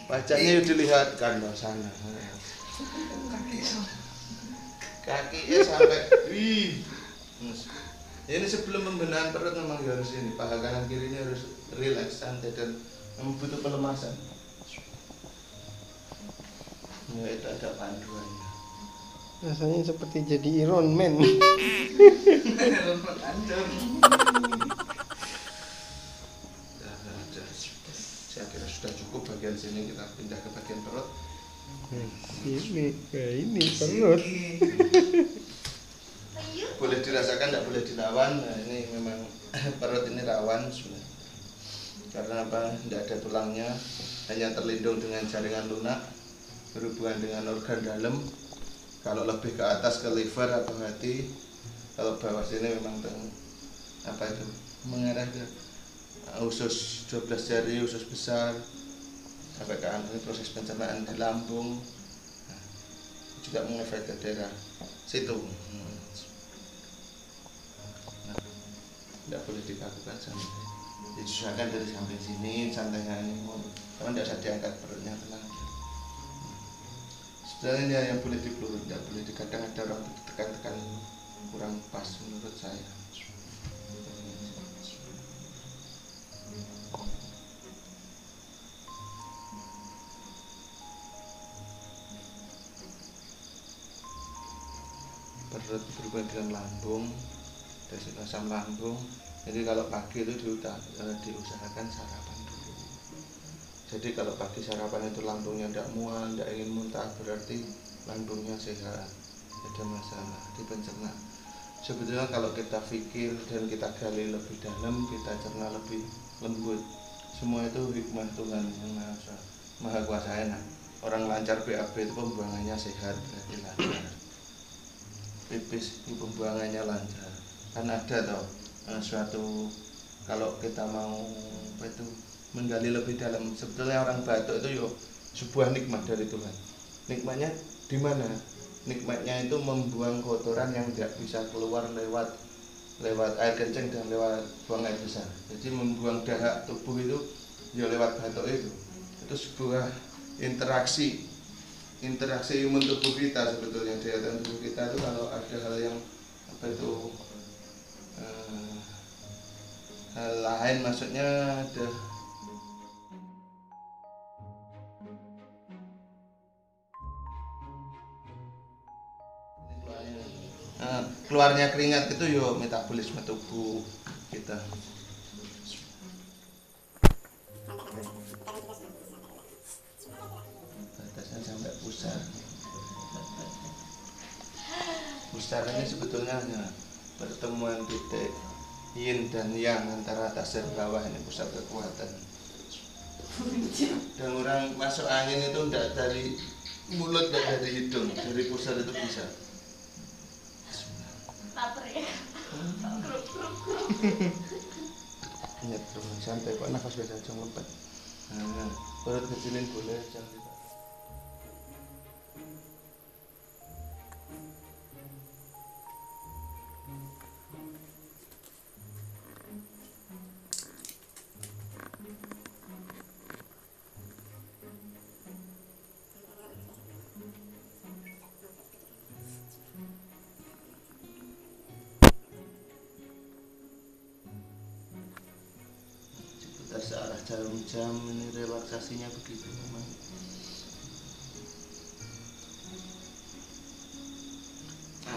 Wajahnya dilihat kan loh sana. Kakinya sampai wih. Ini sebelum pembenahan perut memang harus ini, paha kanan kirinya harus rileks, santai dan butuh pelemasan. Ya itu ada panduannya. Rasanya seperti jadi Iron Man. Iron Man hancur. Saya kira sudah cukup bagian sini, kita pindah ke bagian perut. Ini perut. Boleh dirasakan, tidak boleh dilawan. Nah, ini memang perut ini rawan sebenarnya. Karena apa? Tidak ada tulangnya, hanya terlindung dengan jaringan lunak, berhubungan dengan organ dalam. Kalau lebih ke atas ke liver atau hati, kalau bawah sini memang mengarah ke usus 12 jari, usus besar, sampai ke ini proses pencernaan di lambung, juga mengefek ke daerah situ. Tidak boleh dikakukan santai, disusahkan dari samping sini, santai ini, karena tidak usah diangkat perutnya, tenang. Sebenarnya yang boleh dipelurut, tidak boleh dikadang, ada orang tekan-tekan kurang pas menurut saya. Perut berhubungan dengan lambung, dari asam lambung. Jadi kalau pagi itu diusahakan sarapan dulu. Jadi kalau pagi sarapan itu lambungnya tidak mual, tidak ingin muntah, berarti lambungnya sehat, tidak ada masalah di pencernaan. Sebetulnya kalau kita pikir dan kita gali lebih dalam, kita cerna lebih lembut. Semua itu hikmah Tuhan yang maha kuasa. Enak. Orang lancar BAB itu pembuangannya sehat, berarti lancar. Pipis itu pembuangannya lancar. Kan ada toh suatu, kalau kita mau menggali lebih dalam, sebetulnya orang batuk itu yo sebuah nikmat dari Tuhan. Nikmatnya di mana? Nikmatnya itu membuang kotoran yang tidak bisa keluar lewat air kencing dan lewat buang air besar. Jadi membuang dahak tubuh itu ya lewat batuk itu. Itu sebuah interaksi imun tubuh kita sebetulnya. Daya tahan tubuh kita itu kalau ada hal yang hal lain, maksudnya ada keluarnya keringat itu yo metabolisme tubuh kita. Batasnya sampai pusar. Pusar ini sebetulnya pertemuan titik yin dan yang antara atas dan bawah, ini pusat kekuatan. Dan orang masuk angin itu tidak dari mulut, tidak dari hidung, dari pusat itu bisa. Laper ya. Ingat terus santai kok, nafas biasa jangan lompat. Perut kecilin boleh, jangan ditahan. Searah jarum jam, ini relaksasinya begitu memang.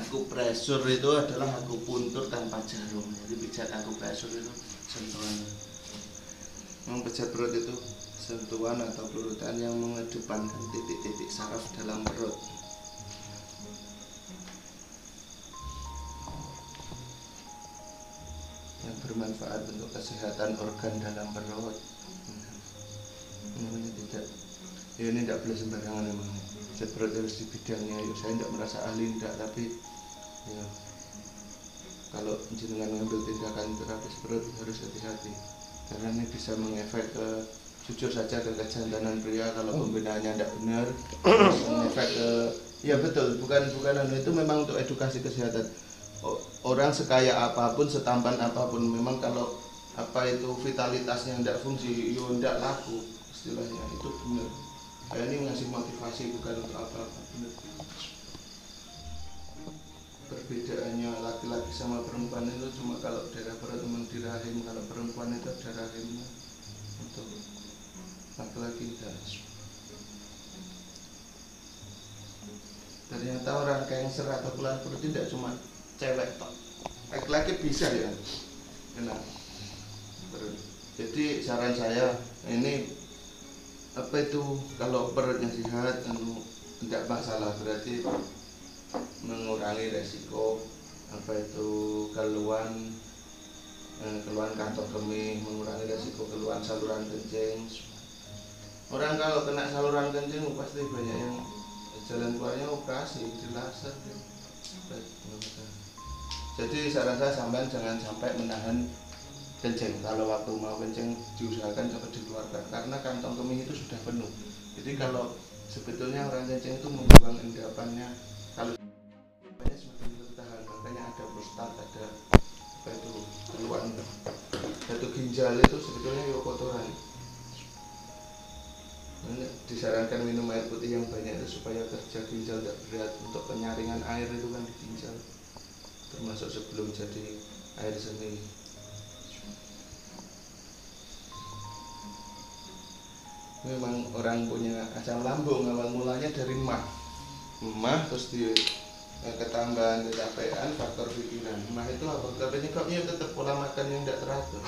Akupresur itu adalah akupuntur tanpa jarum. Jadi pijat akupresur itu sentuhan. Memang pijat perut itu sentuhan atau pelurutan yang mengedepankan titik-titik saraf dalam perut. Yang bermanfaat untuk kesehatan organ dalam perut. Namanya tidak, ya ini tidak boleh sembarangan memang. Pijat perut harus di bidangnya. Ya, saya tidak merasa ahli tidak, tapi ya, kalau jenengan ngambil tindakan terapis perut harus hati-hati, karena ini bisa mengefek ke, jujur saja, ke kejantanan pria kalau pembedaannya tidak benar, mengefek ke, ya betul, bukan itu memang untuk edukasi kesehatan. Orang sekaya apapun, setampan apapun, memang kalau vitalitasnya tidak fungsi, yo tidak laku istilahnya, itu benar. Saya ini ngasih motivasi bukan untuk apa-apa. Bener. Perbedaannya laki-laki sama perempuan itu cuma kalau daerah perut memang di rahim, kalau perempuan itu ada rahimnya. Untuk laki-laki tidak. Ternyata orang cancer atau keluar perut tidak cuma cewek tok, laki-laki bisa ya kena perut. Jadi saran saya ini apa itu, kalau perutnya sehat tidak masalah, berarti mengurangi resiko apa itu keluhan kantong kemih, mengurangi resiko keluhan saluran kencing. Orang kalau kena saluran kencing pasti banyak yang jalan keluarnya operasi di laser. Jadi saran saya sampean jangan sampai menahan kencing. Kalau waktu mau kencing diusahakan cepat dikeluarkan karena kantong kemih itu sudah penuh. Jadi kalau sebetulnya orang kencing itu membuang endapannya, kalau banyak semakin bertahan, makanya ada prostat, ada apa itu keluhan batu ginjal itu sebetulnya ya kotoran. Disarankan minum air putih yang banyak itu supaya kerja ginjal tidak berat. Untuk penyaringan air itu kan di ginjal, termasuk sebelum jadi air seni. Memang orang punya asam lambung awal mulanya dari mah terus di ketambahan kecapean, faktor pikiran. Mah itu apa? Penyebabnya tetap pola makan yang tidak teratur,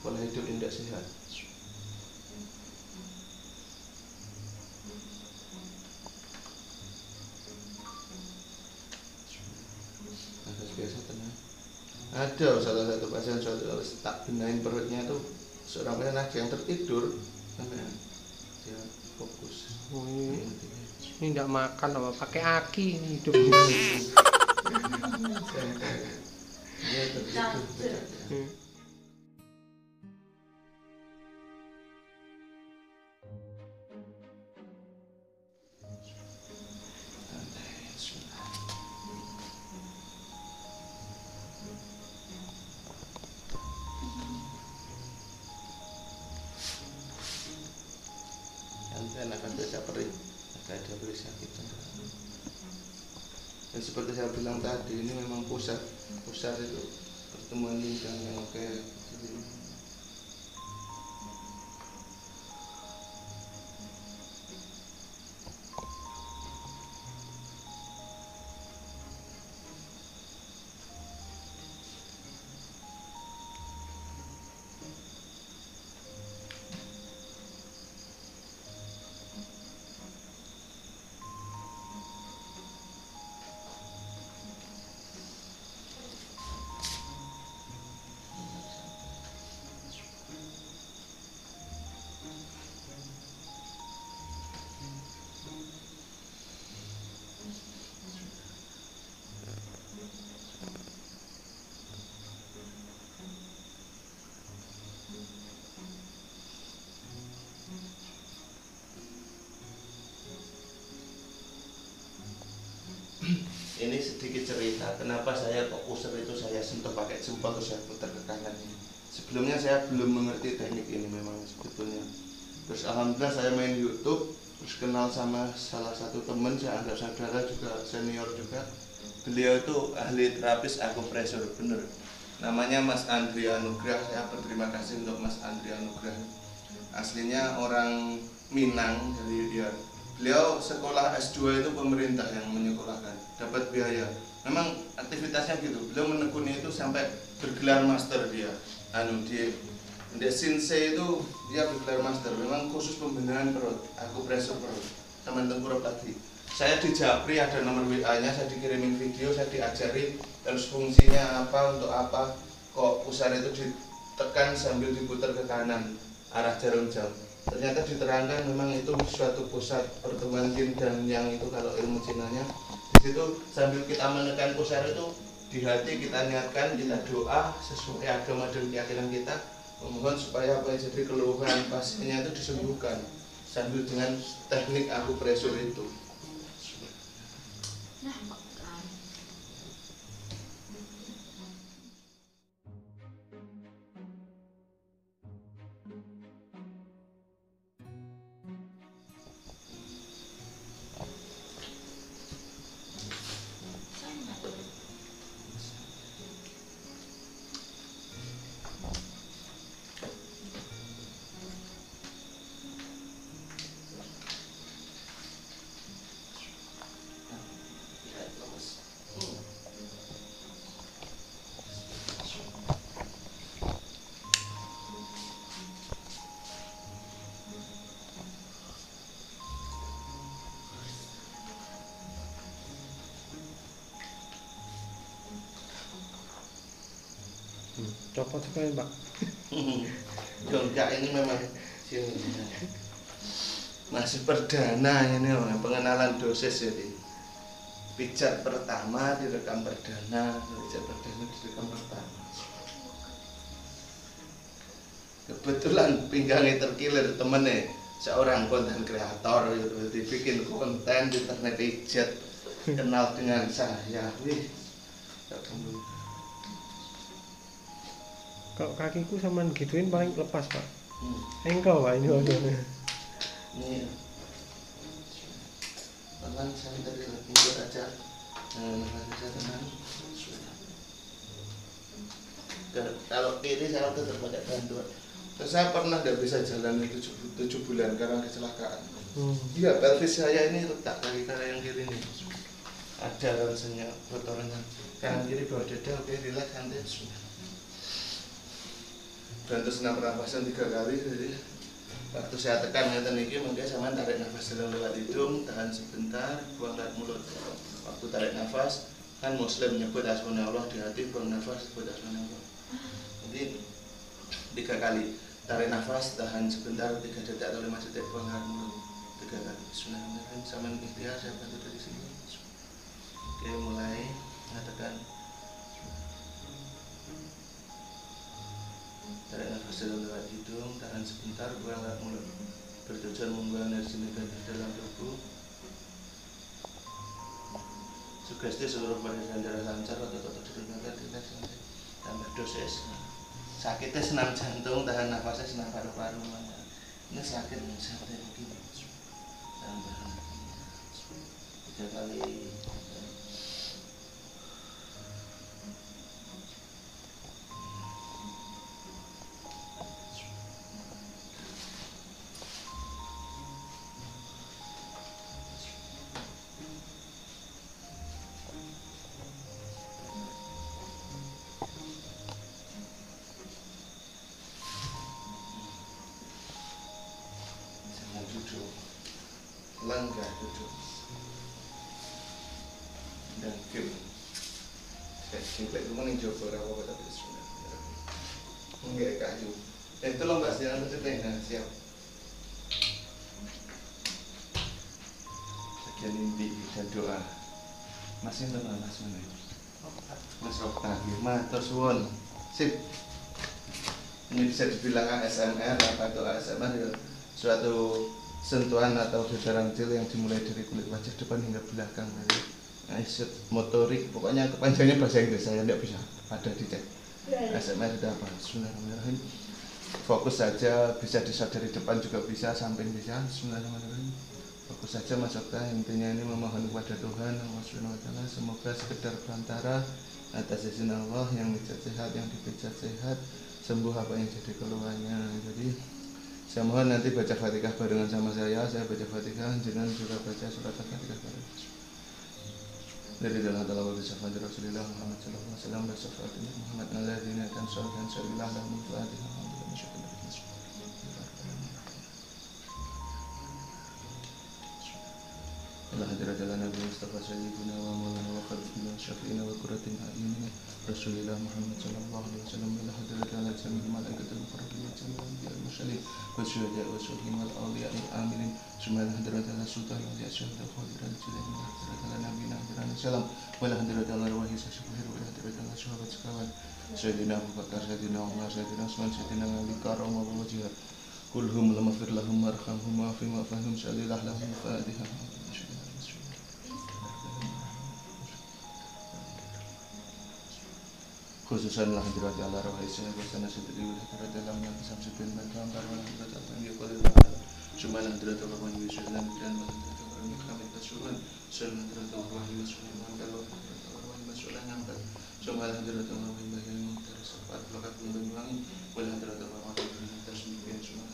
pola hidup yang tidak sehat. Biasa tenang. Ada salah satu pasien suatu tak benain perutnya itu seorang pasien ada yang tertidur sampai dia fokus. Ini tidak makan apa pakai aki hidupnya. Dia tertidur. Santai, akan baca perih, agak ada perih sakit. Dan seperti saya bilang tadi, ini memang pusat itu pertemuan lingkang yang oke. Ini sedikit cerita kenapa saya kok user itu saya sentuh pakai jempol terus saya putar ke kanan ini. Sebelumnya saya belum mengerti teknik ini memang sebetulnya. Terus alhamdulillah saya main YouTube, terus kenal sama salah satu teman, saya anggap saudara juga, senior juga. Beliau itu ahli terapis akupresur, bener. Namanya Mas Andri Anugrah. Saya berterima kasih untuk Mas Andri Anugrah. Aslinya orang Minang, jadi dia beliau sekolah S2 itu pemerintah yang menyekolahkan, dapat biaya. Memang aktivitasnya gitu, beliau menekuni itu sampai bergelar master dia. Di Shinsei itu dia bergelar master, memang khusus pembenahan perut, akupresur perut, teman tengkurap lagi. Saya di Japri ada nomor WA-nya, saya dikirimin video, saya diajari terus fungsinya apa, untuk apa, kok pusar itu ditekan sambil diputar ke kanan arah jarum jam. Ternyata diterangkan memang itu suatu pusat pertemuan yin dan yang itu kalau ilmu Cinanya. Di situ sambil kita menekan pusar itu di hati kita niatkan, kita doa sesuai agama dan keyakinan kita, memohon supaya apa yang jadi keluhan pasiennya itu disembuhkan sambil dengan teknik akupresur itu. Copot sekali Pak. Ya enggak, ini memang sini masih perdana ini pengenalan dosis. Jadi pijat pertama direkam perdana, pijat perdana direkam pertama. Kebetulan pinggangnya terkilir temennya seorang konten kreator gitu, dibikin konten di internet pijat, kenal dengan saya. Wih, kalau kakiku sama gituin paling lepas Pak. Engkau Pak ini maksudnya. Ini pelan santai lagi buat aja. Tenang. Kalau kiri saya tetap pakai bantuan. Saya pernah tidak bisa jalan 7 bulan karena kecelakaan. Iya, pelvis saya ini retak kaki kanan yang kiri ini. Ada rasanya kotorannya. Kanan kiri bawah dada, oke, relax santai sudah. Dan terus nafasan 3 kali. Jadi waktu saya tekan ngeten iki mengke sampean tarik nafas dalam lewat hidung, tahan sebentar, buang lewat mulut. Waktu tarik nafas kan Muslim nyebut asmaullah di hati, buang nafas sebut asmaullah. Jadi 3 kali tarik nafas, tahan sebentar 3 detik atau 5 detik, buang lewat mulut 3 kali. Bismillahirrahmanirrahim. Sampean ikhtiar, saya bantu dari sini. Oke, mulai mengatakan tarik nafas dalam lewat hidung, tahan sebentar, buang lewat mulut. Bertujuan membuang energi negatif dalam tubuh. Sugesti seluruh badan dan darah lancar, otot-otot diregangkan, rileks nanti. Tambah dosis. Sakitnya senam jantung, tahan nafasnya senam paru-paru. Ini sakit sampai begini. Tambah 3 kali. Duduk, langkah duduk, dan game. Gameplay itu mending coba apa tapi sebenarnya enggak kayu. Itu lomba jalan terus siap. Sekian inti dan doa. Masih teman Mas mana? Mas Okta, matur suwun. Sip. Ini bisa dibilang ASMR apa itu ASMR ya? Suatu sentuhan atau dedaran kecil yang dimulai dari kulit wajah depan hingga belakang. Motorik, pokoknya kepanjangannya bahasa Inggris, saya tidak bisa ada dicek. ASMR itu apa? Bismillahirrahmanirrahim. Fokus saja, bisa di-shot dari depan juga bisa, samping bisa. Bismillahirrahmanirrahim. Fokus saja Mas Okta, intinya ini memohon kepada Tuhan Allah Subhanahu wa taala semoga sekedar perantara atas izin Allah yang pijat sehat, yang dipijat sehat, sembuh apa yang jadi keluhannya. Jadi saya mohon nanti baca Fatihah barengan sama saya baca Fatihah, jenengan juga baca surat Al-Fatihah bareng. Dari dalam talawat syafaat Rasulullah Muhammad sallallahu alaihi wasallam dan syafaat Muhammad alladzina kan sallallahu sallallahu alaihi wasallam. Allah hadirat Nabi Mustafa sayyidina wa maulana wa khalifina syafi'ina wa qurratin a'yunina Rasulullah Muhammad sallallahu alaihi wasallam. Allah hadirat ala jami'il malaikatil muqarrabin wa jami'il anbiya'i mursalin wa syuhada'i wa sholihin wal awliya'i aminin. Subhana hadirat ala sultan wa syahada khadirat jilani wa hadirat ala nabiyina hadirat salam wa hadirat ala arwahi sasyuhir wa hadirat ala sahabat sekawan sayyidina Abu Bakar, sayyidina Umar, sayyidina Utsman, sayyidina Ali karam wa wajhah kulhum lamafir lahum warhamhum wa fi ma fahum sallallahu lahum fatihah. Khususan lah hadirat Allah rawaisnya bersama seperti hadirat dalam yang samsudin bantuan karena hadirat Allah yang dikolil cuma hadirat Allah yang wisulan dan hadirat Allah yang kami kasuhan sunan hadirat Allah yang wisulan kalau hadirat Allah yang wisulan angkat cuma hadirat Allah yang bagian tersebut lokat membangungi wala hadirat Allah yang tersebut cuma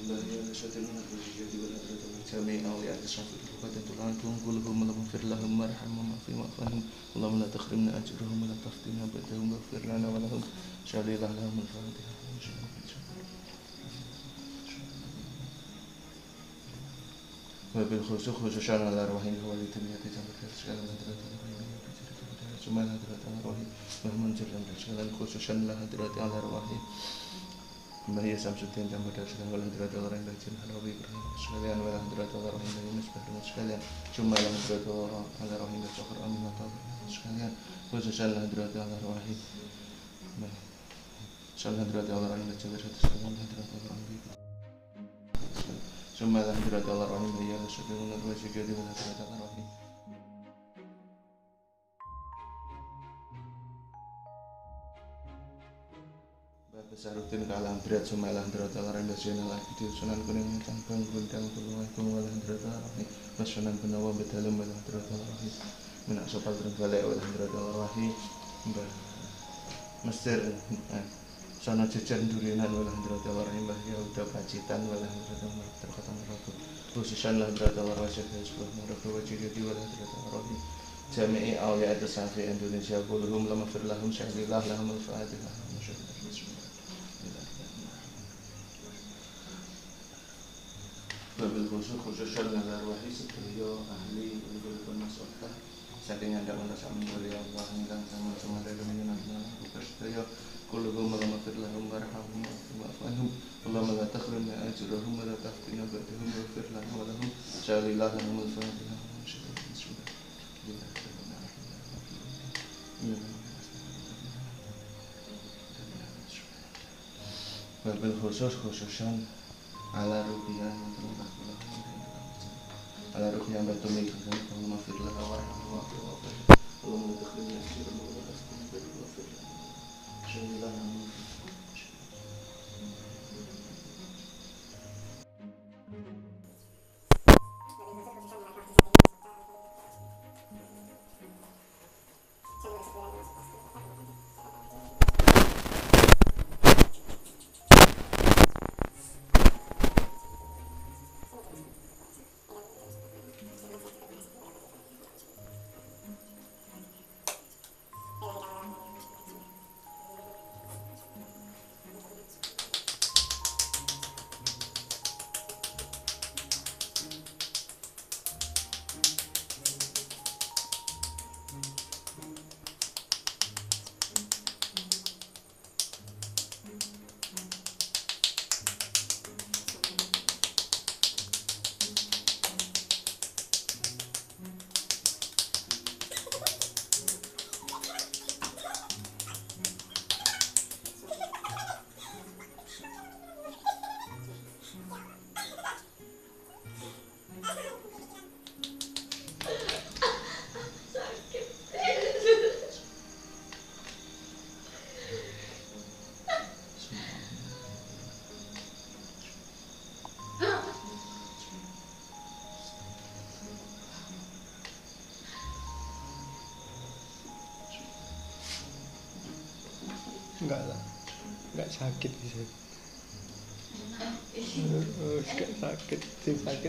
bagian sesuatu yang jadi wala hadirat Allah jami awliya tersebut pada tulang tunggulhum lamafir lahum marhamhum fi ma'fahum Allahumma la takhrimna ajruhum wa la taftina ba'dahum waghfir lana wa lahum syalillah lahum al-fatihah. Wabil khusus khususan ala arwahin walidin yati sampai segala Cuma hadratil arwahi Mbah Munzir dan sekalian khususan lah hadratil arwahi Mbah Ya Samsudin dan Badar sekalian wal hadratil arwahi Mbah Jin Halawi Ibrahim sekalian wal hadratil arwahi Mbah Yunus Bahru sekalian cuma lah hadratil arwahi Mbah Sokhar Amin sekalian khususan lah hadratil arwahi Mbah Salah hadratil arwahi Mbah Jabir sekalian hadratil arwahi cuma lah hadratil arwahi Mbah Ya sekalian wal hadratil arwahi Besaruddin kalam berat sumalah hadratil arwahi nasional di Sunan Kuning Cangkang Gundang Tulungagung wal hadratil arwahi Sunan Gunawan Bedalem wal hadratil arwahi Minak Sopal Trenggalek wal hadratil arwahi Mbah Mesir Sono Jejen Durinan wal hadratil arwahi Mbah Yahuda Pacitan wal hadratil arwahi Terkata Merabu khususan lah hadratil arwahi Syekh Sepuh Merabu Wajidudi wal hadratil arwahi Jami'i Awliya Safi Indonesia kulluhum lamafir lahum syahillah lahum al-fatihah Babil khususan arwahi sedaya ahli ulul masofa saking anda merasa mulia Allah ingkang sama dari menyembah bukan sedaya kulluhum maghfir lahum warhamhum wa'fu Allahumma la tahrimna ajrahum wa la taftina ba'dahum waghfir lahum wa lahum syalillah lahum al-fatihah Babil khususan ala rupiah ala rupiah batu mikir kalau mafir lah awal kalau mau terkena sirmu pasti bermafir sembilan Enggak lah, enggak sakit bisa. Enggak sakit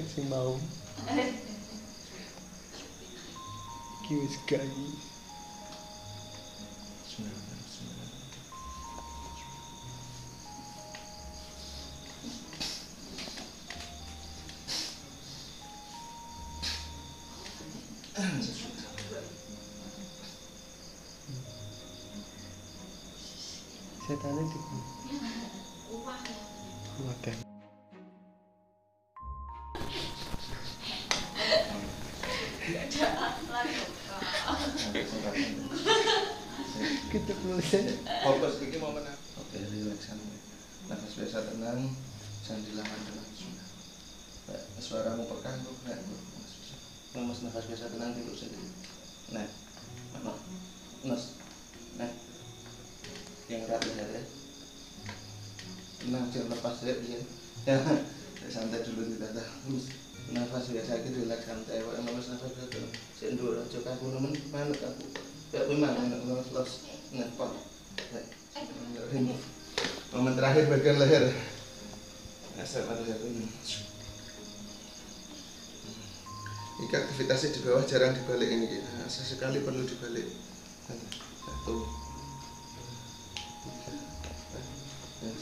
sih mau. Kius gaji. Setannya di makan. Kita proses. Fokus iki momen. Oke, relaksan. Nafas biasa tenang, sambil dengan sunnah. Suaramu pekan kok, nek. Mas nafas biasa tenang dulu saja. Nah. Nas. Nah. Yang rapi ya. Tenang, jangan lepas ya, ya. Santai dulu kita terus. Nafas biasa iki relaks santai. Kok nafas biasa. Sik ndur aja kaku nemen manut aku. Kayak memang enak los ngepot. Momen terakhir bagian leher. Asal ada ini. Jika aktivitasnya di bawah jarang dibalik ini, sesekali perlu dibalik. 1.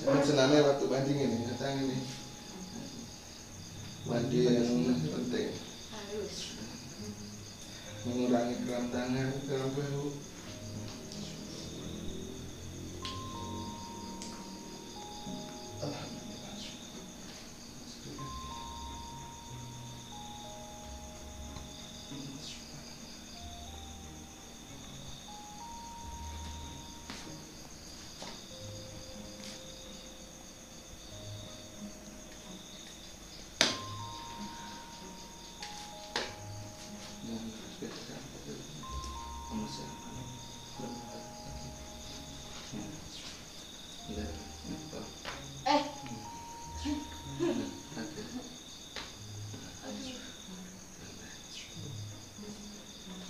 Sangat senangnya waktu banding ini, datang ini. Mandi yang penting. Mengurangi kram tangan, kram bahu. bisa. Ya.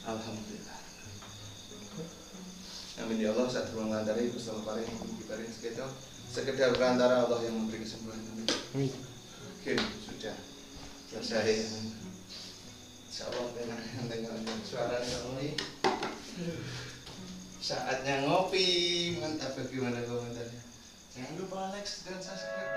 Alhamdulillah. Amin ya Allah. Saat melantari bersama para yang memberi sekedar perantara Allah yang memberi kesembuhan. Amin. Oke, sudah selesai. Insyaallah dengan suara ini saatnya ngopi. Mantap. Bagaimana komentarnya? Jangan lupa like dan subscribe.